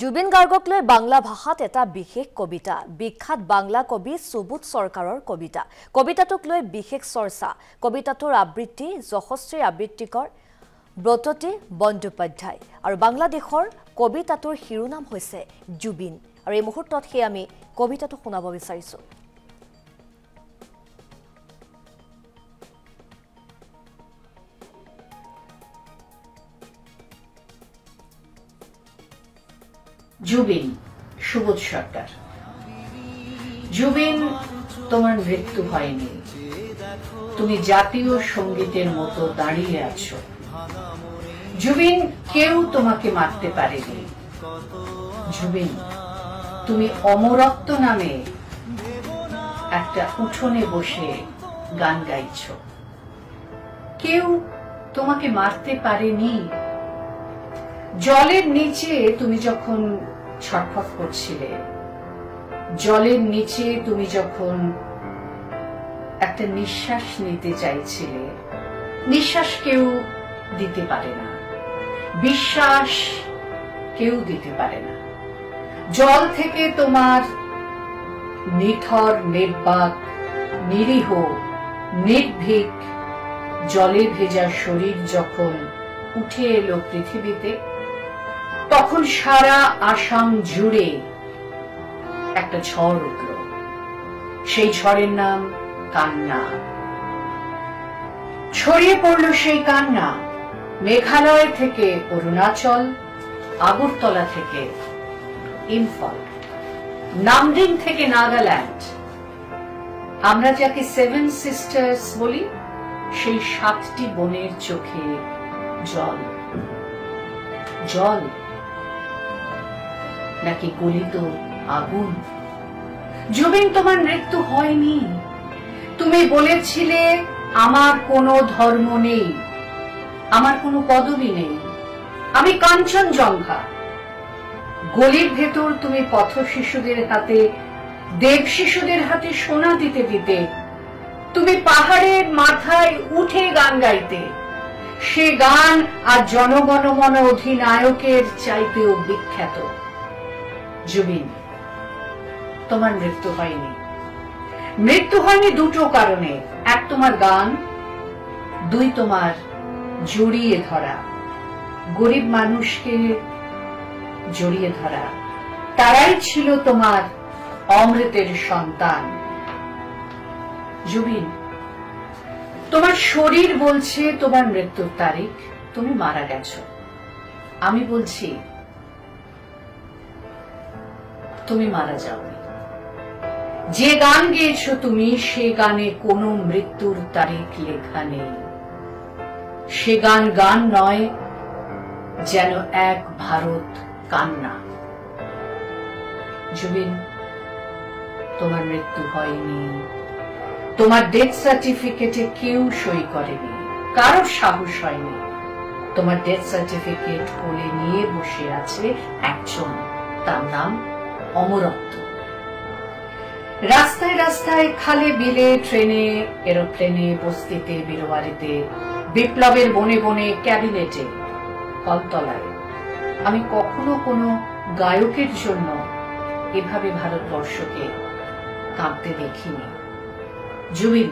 জুবিন গাৰ্গক লৈ বাংলা ভাষাত এটা বিশেষ কবিতা বিখ্যাত বাংলা কবি সুবোধ সৰকাৰৰ কবিতা কবিতাটোক লৈ বিশেষ চৰ্চা কবিতাটোৰ আবৃত্তি যশস্বী আবৃত্তিকৰ ব্ৰততী বন্দ্যোপাধ্যায় আৰু বাংলাদেশৰ কবিতাটোৰ শিৰোনাম হৈছে জুবিন আৰু এই মুহূৰ্তত হে আমি কবিতাটো শুনাব বিচাৰিছো জুবিন সুবোধ সরকার জুবিন তোমার মৃত্যু হয়নি তুমি জাতীয় সঙ্গীতের মতো দাঁড়িয়ে আছো জুবিন কেউ তোমাকে মারতে পারেনি জুবিন তুমি অমরত্ব নামে একটা উঠোনে বসে গান গাইছো কেউ তোমাকে মারতে পারেনি জলের নিচে তুমি যখন ছটফট করছিলে জলের নিচে তুমি যখন একটা নিঃশ্বাস নিতে চাইছিলে নিঃশ্বাস কেউ দিতে পারে না বিশ্বাস কেউ দিতে পারে না জল থেকে তোমার নিথর নির্বাক নিরীহ নির্ভীক জলে ভেজা শরীর যখন উঠে এলো পৃথিবীতে তখন সারা আসাম জুড়ে একটা ঝড় উঠল সেই ঝড়ের নাম কান্না ছড়িয়ে পড়ল সেই কান্না মেঘালয় থেকে অরুণাচল আগরতলা থেকে ইম্ফল নামডিং থেকে নাগাল্যান্ড আমরা যাকে সেভেন সিস্টার্স বলি সেই 7টি বোনের চোখে জল জল নাকি গলিত আগুন জুবিন তোমার মৃত্যু হয়নি তুমি বলেছিলে আমার কোনো ধর্ম নেই আমার কোনো পদবি নেই আমি কাঞ্চনজঙ্ঘা গলির ভেতর তুমি পথ শিশুদের হাতে দেব শিশুদের হাতে সোনা দিতে দিতে তুমি পাহাড়ের মাথায় উঠে গান গাইতে সে গান আর জনগণমন অধিনায়কের চাইতেও বিখ্যাত জুবিন তোমার মৃত্যু হয়নি দুটো কারণে এক তোমার গান দুই তোমার জড়িয়ে ধরা গরিব মানুষকে জড়িয়ে ধরা তারাই ছিল তোমার অমৃতের সন্তান জুবিন তোমার শরীর বলছে তোমার মৃত্যুর তারিখ তুমি মারা গেছো আমি বলছি তুমি মারা যাওনি যে গান গেয়েছো তুমি সে গানে কোনো মৃত্যুর তারিখ লেখা নেই সে গান গান নয় যেন এক ভারত কান্না জুবিন তোমার মৃত্যু হয়নি তোমার ডেথ সার্টিফিকেটে কেউ সই করেনি কারোর সাহস হয়নি তোমার ডেথ সার্টিফিকেট কোলে নিয়ে বসে আছে একজন তার নাম অমরত্ব রাস্তায় রাস্তায় খালে বিলে ট্রেনে এরোপ্লেনে বস্তিতে বিরবাড়িতে বিপ্লবের বনে বনে ক্যাবিনেটে কলতলায় আমি কখনো কোনো গায়কের জন্য এভাবে ভারতবর্ষকে কাঁদতে দেখিনি জুবিন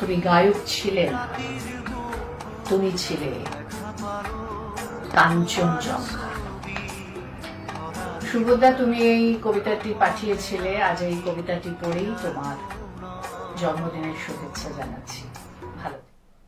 তুমি গায়ক ছিলে না তুমি ছিলে কাঞ্চনজঙ্ঘা সুবোধদা তুমি এই কবিতাটি পাঠিয়েছিলে আজ এই কবিতাটি পড়েই তোমার জন্মদিনের শুভেচ্ছা জানাচ্ছি